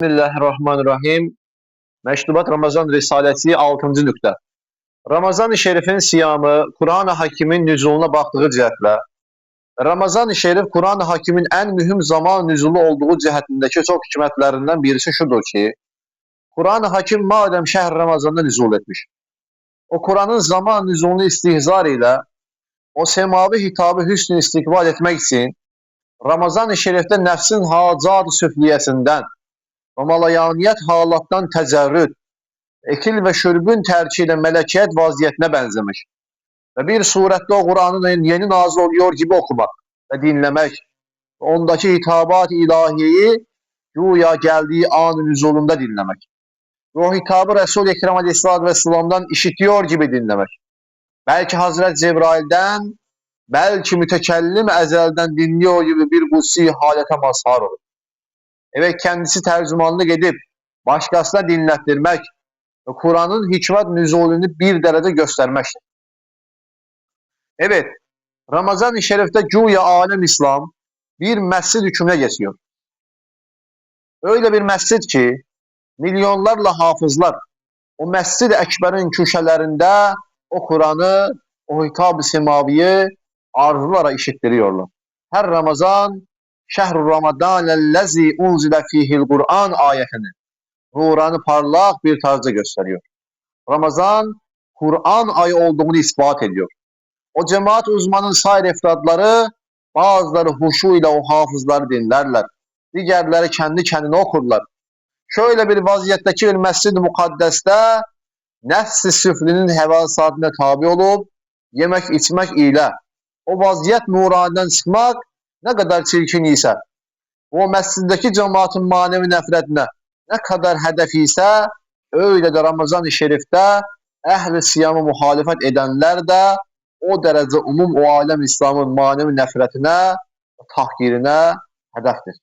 Bismillahirrahmanirrahim. Məştubat Ramazan Risaləsi 6-cı nöqtə. Ramazan-ı Şerifin siyamı Quran-ı Hakimin nüzuluna baxdığı cəhətlə, Ramazan-ı Şerif Quran-ı Hakimin ən mühüm zaman nüzulu olduğu cəhətindəki çox hikmətlərindən birisi şudur ki, Quran-ı Hakim madəm şəhr Ramazanda nüzul etmiş, o Quranın zaman nüzulunu istihzar ilə, o semavi hitabı hüsn-i istiqbal etmək üçün Ramazan-ı Şerifdə nəfsin hacat-ı süfliyəsindən və malayaniyyət halatdan təzərrüd, ekil və şürbün tərki ilə mələkiyyət vaziyyətinə bənzəmiş və bir surətdə o Quranın yeni nazil oluyor gibi okumaq və dinləmək, ondaki hitabat-ı ilahiyeyi güya gəldiyi an-ı nüzulunda dinləmək və o hitabı Resul-i Ekrem Aleyhisselatü Vesselam'dan işitiyor gibi dinləmək, belki Hazreti Cebrail'den, belki mütekellim ezelden dinliyor gibi bir kutsi halete mazhar olur. Evet, kendisi tercümanlık edip başkasına dinlettirmek ve Kur'an'ın hikmet nüzulünü bir derece göstermektir. Evet, Ramazan-ı Şerif'te güya alem İslam bir mescid hükmüne geçiyor. Öyle bir mescid ki milyonlarla hafızlar o Mescid-i Ekber'in köşelerinde o Kur'an'ı, o hitab-ı semaviyi arzulara işittiriyorlar. Her Ramazan Şehr-ü Ramazanellezî unzile fîhil Kur'an ayetini nuranı parlak bir tarzda gösteriyor. Ramazan Kur'an ayı olduğunu ispat ediyor. O cemaat uzmanın sair efradları bazıları huşu ile o hafızları dinlerler. Diğerleri kendi kendine okurlar. Şöyle bir vaziyetteki bir Mescid-i Mukaddes'te nefs-i süflinin hevasatine tabi olup yemek içmek ile o vaziyet nuraniden çıkmak ne kadar çirkin ise, o mesciddeki cemaatin manevi nefretine ne kadar hedef ise, öyle de Ramazan-ı Şerif'te ehl-i siyamı muhalefet edenler de o derece umum o alem İslam'ın manevi nefretine, tahkirine hedeftir.